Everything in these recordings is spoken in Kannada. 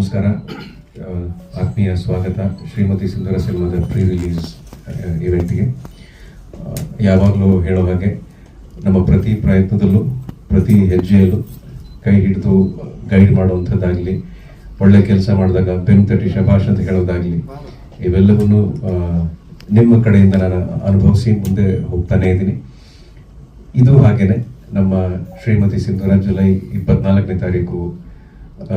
ನಮಸ್ಕಾರ. ಆತ್ಮೀಯ ಸ್ವಾಗತ ಶ್ರೀಮತಿ ಸಿಂಧೂರ ಸಿನಿಮಾದ ಪ್ರೀ ರಿಲೀಸ್ ಇವೆಂಟ್ಗೆ. ಯಾವಾಗಲೂ ಹೇಳೋ ಹಾಗೆ ನಮ್ಮ ಪ್ರತಿ ಪ್ರಯತ್ನದಲ್ಲೂ ಪ್ರತಿ ಹೆಜ್ಜೆಯಲ್ಲೂ ಕೈ ಹಿಡಿದು ಗೈಡ್ ಮಾಡುವಂಥದ್ದಾಗಲಿ, ಒಳ್ಳೆ ಕೆಲಸ ಮಾಡಿದಾಗ ಬೆನ್ನು ತಟ್ಟಿ ಶಭಾಷ್ ಅಂತ ಹೇಳೋದಾಗಲಿ, ಇವೆಲ್ಲವನ್ನೂ ನಿಮ್ಮ ಕಡೆಯಿಂದ ನಾನು ಅನುಭವಿಸಿ ಮುಂದೆ ಹೋಗ್ತಾನೆ ಇದ್ದೀನಿ. ಇದು ಹಾಗೇನೆ ನಮ್ಮ ಶ್ರೀಮತಿ ಸಿಂಧೂರ ಜುಲೈ 24ನೇ ತಾರೀಕು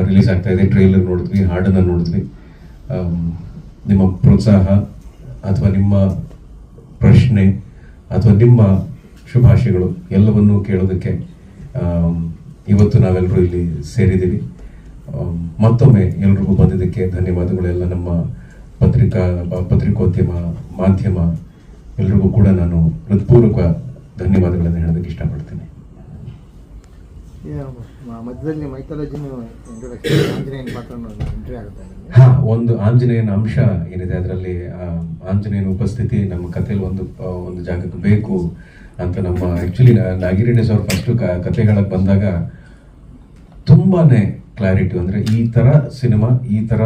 ರಿಲೀಸ್ ಆಗ್ತಾ ಇದೆ. ಟ್ರೈಲರ್ ನೋಡಿದ್ವಿ, ಹಾಡನ್ನು ನೋಡಿದ್ವಿ. ನಿಮ್ಮ ಪ್ರೋತ್ಸಾಹ ಅಥವಾ ನಿಮ್ಮ ಪ್ರಶ್ನೆ ಅಥವಾ ನಿಮ್ಮ ಶುಭಾಶಯಗಳು ಎಲ್ಲವನ್ನೂ ಕೇಳೋದಕ್ಕೆ ಇವತ್ತು ನಾವೆಲ್ಲರೂ ಇಲ್ಲಿ ಸೇರಿದ್ದೀವಿ. ಮತ್ತೊಮ್ಮೆ ಎಲ್ರಿಗೂ ಬಂದಿದ್ದಕ್ಕೆ ಧನ್ಯವಾದಗಳು. ಎಲ್ಲ ನಮ್ಮ ಪತ್ರಿಕೋದ್ಯಮ ಮಾಧ್ಯಮ ಎಲ್ರಿಗೂ ಕೂಡ ನಾನು ಹೃತ್ಪೂರ್ವಕ ಧನ್ಯವಾದಗಳನ್ನು ಹೇಳೋದಕ್ಕೆ ಇಷ್ಟಪಡ್ತೀನಿ. ಮಧ್ಯದಲ್ಲಿ ಮೈಥಾಲಜಿನೂ ಆಂಜನೇಯನ ಪಾತ್ರ ಎಂಟ್ರಿ ಆಗುತ್ತೆ. ಒಂದು ಆಂಜನೇಯನ ಅಂಶ ಏನಿದೆ ಅದರಲ್ಲಿ, ಆಂಜನೇಯನ ಉಪಸ್ಥಿತಿ ನಮ್ಮ ಕಥೆಯಲ್ಲಿ ಒಂದು ಜಾಗಕ್ಕೆ ಬೇಕು ಅಂತ ನಮ್ಮ ಆ್ಯಕ್ಚುಲಿ ನಾಗಿರೆಡ್ಡಿ ಸರ್ ಫಸ್ಟು ಕಥೆಗಳಿಗೆ ಬಂದಾಗ ತುಂಬಾನೇ ಕ್ಲಾರಿಟಿ, ಅಂದರೆ ಈ ಥರ ಸಿನಿಮಾ, ಈ ಥರ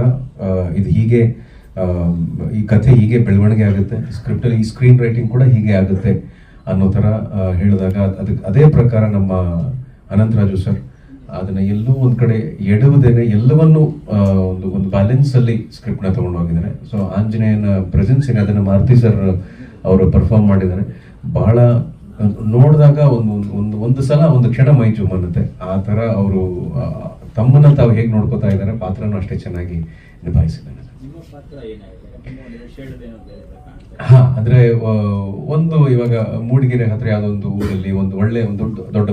ಇದು ಹೀಗೆ, ಈ ಕಥೆ ಹೀಗೆ ಬೆಳವಣಿಗೆ ಆಗುತ್ತೆ, ಸ್ಕ್ರಿಪ್ಟಲ್ಲಿ ಈ ಸ್ಕ್ರೀನ್ ರೈಟಿಂಗ್ ಕೂಡ ಹೀಗೆ ಆಗುತ್ತೆ ಅನ್ನೋ ಥರ ಹೇಳಿದಾಗ ಅದಕ್ಕೆ ಅದೇ ಪ್ರಕಾರ ನಮ್ಮ ಅನಂತರಾಜು ಸರ್ ಅದನ್ನ ಎಲ್ಲೂ ಒಂದು ಕಡೆ ಎಡುವುದೇನೆ ಎಲ್ಲವನ್ನೂ ಒಂದು ಬ್ಯಾಲೆನ್ಸ್ ಅಲ್ಲಿ ಸ್ಕ್ರಿಪ್ಟ್ನ ತಗೊಂಡು ಹೋಗಿದ್ದಾರೆ. ಸೊ ಆಂಜನೇಯನ ಪ್ರೆಸೆನ್ಸ್ ಏನೇ ಅದನ್ನು ಮಾರುತಿ ಸರ್ ಅವರು ಪರ್ಫಾರ್ಮ್ ಮಾಡಿದ್ದಾರೆ. ಬಹಳ ನೋಡಿದಾಗ ಒಂದು ಸಲ ಒಂದು ಕ್ಷಣ ಮೈ ಜುಮ್ ಅನ್ನತ್ತೆ. ಆ ಥರ ಅವರು ತಮ್ಮನ್ನ ತಾವು ಹೇಗೆ ನೋಡ್ಕೋತಾ ಇದ್ದಾರೆ, ಪಾತ್ರನೂ ಅಷ್ಟೇ ಚೆನ್ನಾಗಿ ನಿಭಾಯಿಸಿದ್ದಾರೆ. ಅಂದ್ರೆ ಒಂದು ಇವಾಗ ಮೂಡಿಗೆರೆ ಹತ್ರ ಯಾವುದೊಂದು ಊರಲ್ಲಿ ಒಂದು ಒಳ್ಳೆ ಒಂದು ದೊಡ್ಡ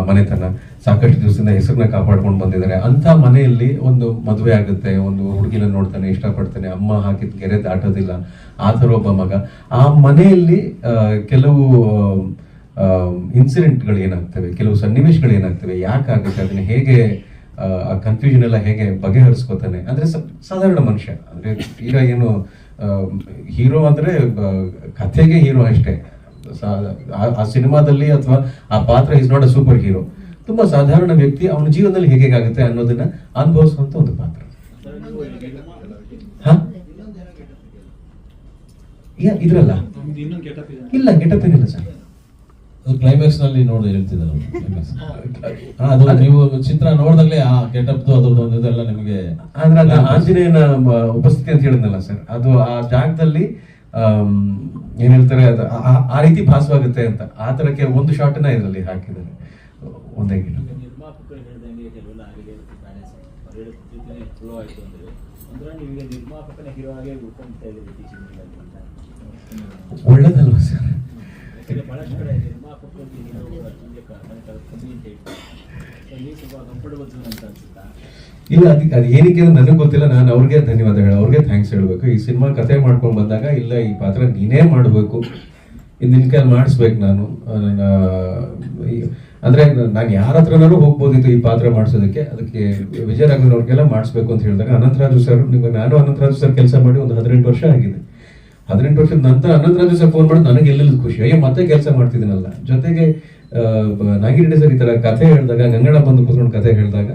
ಮನೆತನ ಸಾಕಷ್ಟು ದಿವಸದಿಂದ ಹೆಸರನ್ನ ಕಾಪಾಡ್ಕೊಂಡು ಬಂದಿದ್ದಾರೆ. ಅಂತ ಮನೆಯಲ್ಲಿ ಒಂದು ಮದುವೆ ಆಗುತ್ತೆ, ಒಂದು ಹುಡುಗಿನ ನೋಡ್ತಾನೆ, ಇಷ್ಟಪಡ್ತಾನೆ, ಅಮ್ಮ ಹಾಕಿದ ಗೆರೆ ದಾಟೋದಿಲ್ಲ, ಆ ಥರ ಒಬ್ಬ ಮಗ. ಆ ಮನೆಯಲ್ಲಿ ಕೆಲವು ಇನ್ಸಿಡೆಂಟ್ಗಳು ಏನಾಗ್ತವೆ, ಕೆಲವು ಸನ್ನಿವೇಶಗಳು ಏನಾಗ್ತವೆ, ಯಾಕಾಗುತ್ತೆ, ಅದನ್ನ ಹೇಗೆ ಆ ಕನ್ಫ್ಯೂಷನ್ ಎಲ್ಲ ಹೇಗೆ ಬಗೆಹರಿಸ್ಕೋತಾನೆ. ಅಂದ್ರೆ ಸಾಧಾರಣ ಮನುಷ್ಯ, ಅಂದ್ರೆ ಈಗ ಏನು ಹೀರೋ ಅಂದ್ರೆ ಕಥೆಗೆ ಹೀರೋ ಅಷ್ಟೇ. ಆ ಸಿನಿಮಾದಲ್ಲಿ ಅಥವಾ ಆ ಪಾತ್ರ is not a super hero, ತುಂಬಾ ಸಾಧಾರಣ ವ್ಯಕ್ತಿ. ಅವನ ಜೀವನದಲ್ಲಿ ಹೇಗಾಗುತ್ತೆ ಅನ್ನೋದನ್ನ ಅನುಭವಿಸುವಂತ ಒಂದು ಪಾತ್ರ. ಇದ್ರಲ್ಲ ಇಲ್ಲ, ಗೆಟಪ್ ಏನಿಲ್ಲ ಸರ್. ಕ್ಲೈಮ್ಯಾಕ್ಸ್ ನಲ್ಲಿ ನೋಡಿ ಹೇಳ್ತಿದ್ದಾರೆ ಅದು ನೀವು ಚಿತ್ರ ನೋಡಿದಾಗಲೇ ಆ ಗೆಟಪ್ ಅದೆಲ್ಲ ನಿಮಗೆ. ಅಂದ್ರೆ ಅದು ಆಂಜನೇಯನ ಉಪಸ್ಥಿತಿ ಅಂತ ಹೇಳಿದ್ನಲ್ಲ ಸರ್, ಅದು ಆ ಜಾಗದಲ್ಲಿ ಏನ್ ಹೇಳ್ತಾರೆ, ಅದು ಆ ರೀತಿ ಭಾಸವಾಗುತ್ತೆ ಅಂತ. ಆ ತರಕ್ಕೆ ಒಂದು ಶಾರ್ಟ್ ನ ಇದರಲ್ಲಿ ಹಾಕಿದ್ದಾರೆ. ಒಂದೇ ಗೆಟಪ್. ಒಳ್ಳೇದಲ್ವಾ ಸರ್? ಇಲ್ಲ, ಅದು ಏನಕ್ಕೆ ನನಗೆ ಗೊತ್ತಿಲ್ಲ. ನಾನು ಅವ್ರಿಗೆ ಧನ್ಯವಾದ ಅವ್ರಿಗೆ ಥ್ಯಾಂಕ್ಸ್ ಹೇಳ್ಬೇಕು. ಈ ಸಿನಿಮಾ ಕಥೆ ಮಾಡ್ಕೊಂಡು ಬಂದಾಗ, ಇಲ್ಲ ಈ ಪಾತ್ರ ನೀನೇ ಮಾಡಬೇಕು, ನಿನ್ ಕೈಲಿ ಮಾಡಿಸ್ಬೇಕು. ನಾನು ಅಂದ್ರೆ ನಾನು ಯಾರ ಹತ್ರನಾರು ಹೋಗ್ಬೋದಿತ್ತು ಈ ಪಾತ್ರ ಮಾಡಿಸೋದಕ್ಕೆ. ಅದಕ್ಕೆ ವಿಜಯರಾಘವನ್ ಅವ್ರಿಗೆಲ್ಲ ಮಾಡಿಸ್ಬೇಕು ಅಂತ ಹೇಳಿದಾಗ ಅನಂತರಾಜು ಸರ್, ನಾನು ಅನಂತರಾಜು ಸರ್ ಕೆಲಸ ಮಾಡಿ ಒಂದು 18 ವರ್ಷ ಆಗಿದೆ. 18 ವರ್ಷದ ನಂತರ ಅನಂತರಾಜು ಸರ್ ಫೋನ್ ಮಾಡಿ ನನಗೆ ಎಲ್ಲೆಲ್ಲ ಖುಷಿ, ಅಯ್ಯೋ ಮತ್ತೆ ಕೆಲಸ ಮಾಡ್ತಿದ್ದೀನಲ್ಲ. ಜೊತೆಗೆ ನಾಗಿರೆಡ್ಡಿ ಸರ್ ಈ ತರ ಕಥೆ ಹೇಳಿದಾಗ, ಗಂಗಡ ಬಂದು ಕೂತ್ಕೊಂಡು ಕಥೆ ಹೇಳಿದಾಗ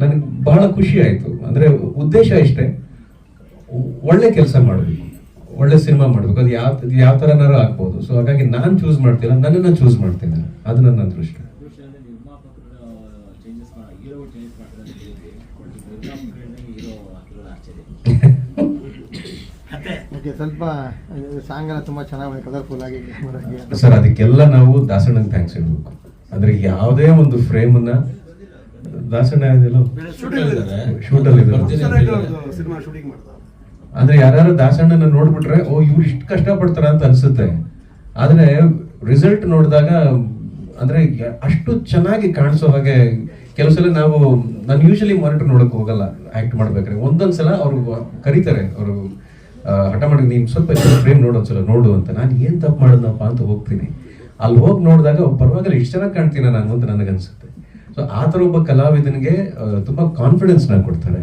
ನನಗೆ ಬಹಳ ಖುಷಿ ಆಯ್ತು. ಅಂದ್ರೆ ಉದ್ದೇಶ ಇಷ್ಟೇ, ಒಳ್ಳೆ ಕೆಲಸ ಮಾಡಬೇಕು, ಒಳ್ಳೆ ಸಿನಿಮಾ ಮಾಡಬೇಕು. ಅದು ಯಾವ ತರನಾರು ಆಗ್ಬೋದು. ಸೊ ಹಾಗಾಗಿ ನಾನು ಚೂಸ್ ಮಾಡ್ತಿಲ್ಲ, ನನ್ನನ್ನು ಚೂಸ್ ಮಾಡ್ತೀನಿ. ಅದು ನನ್ನ ಅದೃಷ್ಟ. ಸ್ವಲ್ಪ ಸಾಂಗ್ ಎಲ್ಲ ತುಂಬಾ ಚೆನ್ನಾಗಿ ಕಲರ್ಫುಲ್ ಆಗಿ ಸರ್, ಅದಕ್ಕೆಲ್ಲ ನಾವು ದಾಸಣ್ಣಗೆ ಥ್ಯಾಂಕ್ಸ್ ಹೇಳ್ಬೇಕು. ಅಂದ್ರೆ ಯಾವುದೇ ಒಂದು ಫ್ರೇಮ್ ಅನ್ನ ದಾಸಣ್ಣ ಶೂಟಲ್ಲಿ ಅಂದ್ರೆ ಯಾರು ದಾಸಣ್ಣನ ನೋಡ್ಬಿಟ್ರೆ ಓ ಇವ್ರು ಇಷ್ಟು ಕಷ್ಟ ಪಡ್ತಾರ ಅಂತ ಅನ್ಸುತ್ತೆ. ಆದ್ರೆ ರಿಸಲ್ಟ್ ನೋಡಿದಾಗ ಅಂದ್ರೆ ಅಷ್ಟು ಚೆನ್ನಾಗಿ ಕಾಣಿಸೋ ಹಾಗೆ. ಕೆಲವು ಸಲ ನಾನು ಯೂಶಲಿ ಮಾನಿಟರ್ ನೋಡಕ್ ಹೋಗಲ್ಲ ಆಕ್ಟ್ ಮಾಡ್ಬೇಕಾದ್ರೆ. ಒಂದೊಂದ್ಸಲ ಅವ್ರು ಕರೀತಾರೆ, ಅವರು ಹಠ ಮಾಡಿ ನೀನ್ ಸ್ವಲ್ಪ ಫ್ರೇಮ್ ನೋಡು, ಒಂದ್ಸಲ ನೋಡು ಅಂತ. ನಾನು ಏನ್ ತಪ್ಪು ಮಾಡೋದಪ್ಪ ಅಂತ ಹೋಗ್ತೀನಿ. ಅಲ್ಲಿ ಹೋಗಿ ನೋಡಿದಾಗ ಪರವಾಗಿಲ್ಲ, ಇಷ್ಟು ಚೆನ್ನಾಗಿ ಕಾಣ್ತೀನ ನಾನು ಅಂತ ನನಗನ್ಸುತ್ತೆ. ಸೊ ಆ ಥರ ಒಬ್ಬ ಕಲಾವಿದನಿಗೆ ತುಂಬಾ ಕಾನ್ಫಿಡೆನ್ಸ್ ನ ಕೊಡ್ತಾರೆ.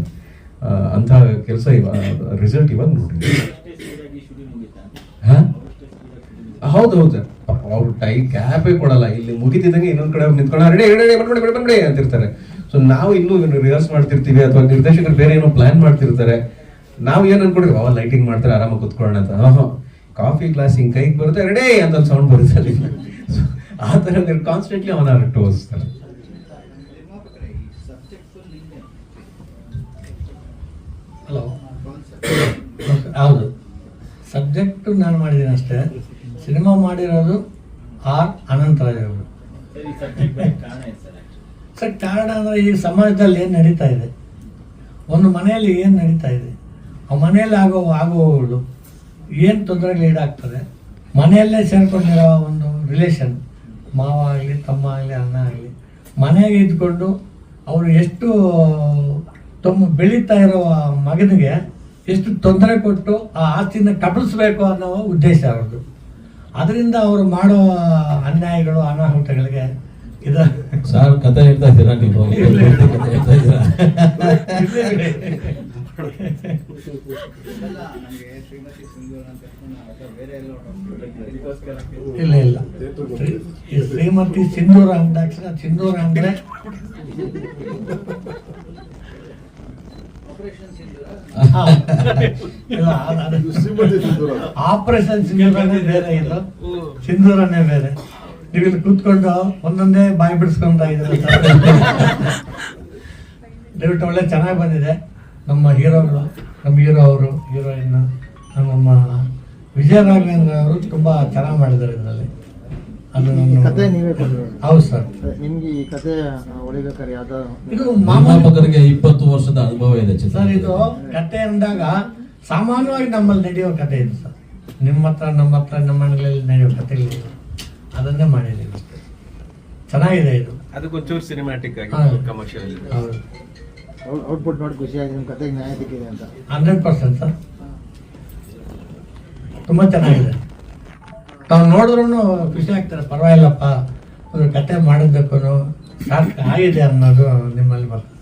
ಅಂತ ಕೆಲಸ ರಿಸಲ್ಟ್ ಇವಾಗ ನೋಡಿ. ಹೌದೌದು, ಅವ್ರು ಗ್ಯಾಪೇ ಕೊಡಲ್ಲ. ಇಲ್ಲಿ ಮುಗಿತಿದ್ದಂಗೆ ಇನ್ನೊಂದ್ ಕಡೆ ನಿಂತ್ಕೊಂಡು ರೆಡಿ ಬಂದ್ಬಿಡಿ ಅಂತಿರ್ತಾರೆ. ಸೊ ನಾವು ಇನ್ನೂ ರಿಹರ್ಸ್ ಮಾಡ್ತಿರ್ತೀವಿ ಅಥವಾ ನಿರ್ದೇಶಕರು ಬೇರೆ ಏನೋ ಪ್ಲಾನ್ ಮಾಡ್ತಿರ್ತಾರೆ, ನಾವು ಏನು ಅನ್ಕೊಂಡಿರ್ತೀವಿ ಅವ ಲೈಟಿಂಗ್ ಮಾಡ್ತಾರೆ ಆರಾಮಾಗಿ ಕುತ್ಕೊಳ್ಳೋಣ ಅಂತ. ಕಾಫಿ ಗ್ಲಾಸ್ ಹಿಂಗೆ ಕೈಗೆ ಬರುತ್ತೆ ರೆಡೇ ಅಂತ ಸೌಂಡ್ ಬರುತ್ತೆ ಅಲ್ಲಿ. ಆ ಥರ ಕಾನ್ಸ್ಟೆಂಟ್ಲಿ ಅವನ ಟೋಸ್ತಾರೆ. ಹಲೋ, ಹೌದು, ಸಬ್ಜೆಕ್ಟು ನಾನು ಮಾಡಿದ್ದೀನಿ ಅಷ್ಟೇ. ಸಿನಿಮಾ ಮಾಡಿರೋದು ಆರ್ ಅನಂತರಾಜ್ ಅವರು. ಸರ್, ಕಾರಣ ಅಂದರೆ ಈ ಸಮಾಜದಲ್ಲಿ ಏನು ನಡೀತಾ ಇದೆ, ಒಂದು ಮನೆಯಲ್ಲಿ ಏನು ನಡೀತಾ ಇದೆ, ಆ ಮನೆಯಲ್ಲಿ ಆಗುವಗಳು ಏನು ತೊಂದರೆಗಳು ಈಡಾಗ್ತದೆ, ಮನೆಯಲ್ಲೇ ಸೇರ್ಕೊಂಡಿರೋ ಒಂದು ರಿಲೇಷನ್, ಮಾವ ಆಗಲಿ ತಮ್ಮ ಆಗಲಿ ಅಣ್ಣ ಆಗಲಿ, ಮನೆಗೆ ಇದ್ಕೊಂಡು ಅವರು ಎಷ್ಟು ಬೆಳೀತಾ ಇರೋ ಮಗನಿಗೆ ಎಷ್ಟು ತೊಂದರೆ ಕೊಟ್ಟು ಆ ಆಸ್ತಿನ ಕಬಳಿಸ್ಬೇಕು ಅನ್ನೋ ಉದ್ದೇಶ ಅವ್ರದ್ದು. ಅದರಿಂದ ಅವರು ಮಾಡೋ ಅನ್ಯಾಯಗಳು ಅನಾಹುತಗಳಿಗೆ ಇದು ಸರ್ ಕತೆ ಹೇಳ್ತಾ ಇದ್ದೀರಾ ನೀವು? ಕತೆ ಹೇಳ್ತಾ ಇದ್ದೀರಾ? ಇಲ್ಲ ಇಲ್ಲ, ಈ ಶ್ರೀಮತಿ ಸಿಂಧೂರ ಅಂದಾಕ್ಷಣ ಸಿಂಧೂರ ಅಂದ್ರೆ ಆಪರೇಷನ್ ಸಿಂಧೂರನೇ ಬೇರೆ, ಇದು ಸಿಂಧೂರನೇ ಬೇರೆ. ನೀವು ಇಲ್ಲಿ ಕೂತ್ಕೊಂಡು ಒಂದೊಂದೇ ಬಾಯಿ ಬಿಡಿಸ್ಕೊಂತ ಇದ್ರೆ ದಯವಿಟ್ಟು ಒಳ್ಳೆ ಚೆನ್ನಾಗಿ ಬಂದಿದೆ. ನಮ್ಮ ಹೀರೋಗಳು, ನಮ್ಮ ಹೀರೋ ಅವರು, ಹೀರೋಯಿನ್ ನಮ್ಮ ವಿಜಯ ರಾಘವೇಂದ್ರ ಅವರು ತುಂಬಾ ಚೆನ್ನಾಗಿ ಮಾಡಿದ್ದಾರೆ ಇದರಲ್ಲಿ. ಅದು ಕತೆ ನೀವೇ ಕೊಟ್ಟಿರೋದು? ಹೌದು ಸರ್. ನಿಮ್ಗೆ ಈ ಕತೆ ಹೊಡಿಬೇಕಾದ್ರೆ ಯಾವ್ದೋ ಇದು ಮಾಮಾಪಕರಿಗೆ 20 ವರ್ಷದ ಅನುಭವ ಇದೆ ಸರ್. ಇದು ಕತೆ ಅಂದಾಗ ಸಾಮಾನ್ಯವಾಗಿ ನಮ್ಮಲ್ಲಿ ನಡೆಯೋ ಕತೆ ಇದು ಸರ್. ನಿಮ್ಮ ಹತ್ರ ನಮ್ಮ ಹತ್ರ ನಮ್ಮ ಮನೆಗಳಲ್ಲಿ ನಡೆಯೋ ಕಥೆಗಳು ಅದನ್ನೇ ಮಾಡಿದ್ದೀವಿ. ಚೆನ್ನಾಗಿದೆ ಇದು. ಅದಕ್ಕೊಂಚೂರು ಸಿನಿಮ್ಯಾಟಿಕ್ ಆಗಿ ಕಮರ್ಷಿಯಲ್. ಹೌದು, ಔಟ್ಪುಟ್ ನೋಡಿ ಖುಷಿಯಾಗಿ ನಿಮ್ಮ ಕತೆಗೆ ನ್ಯಾಯ ಸಿಕ್ಕಿದೆ ಅಂತ. 100% ಸರ್. ತುಂಬ ಚೆನ್ನಾಗಿದೆ. ನಾವು ನೋಡಿದ್ರೂ ಖುಷಿ ಆಗ್ತಾರೆ, ಪರವಾಗಿಲ್ಲಪ್ಪ ಒಂದು ಕತೆ ಮಾಡಿದ್ದಕ್ಕೂ ಸಾರ್ಥಕ ಆಗಿದೆ ಅನ್ನೋದು ನಿಮ್ಮಲ್ಲಿ ಬರ್ತದೆ.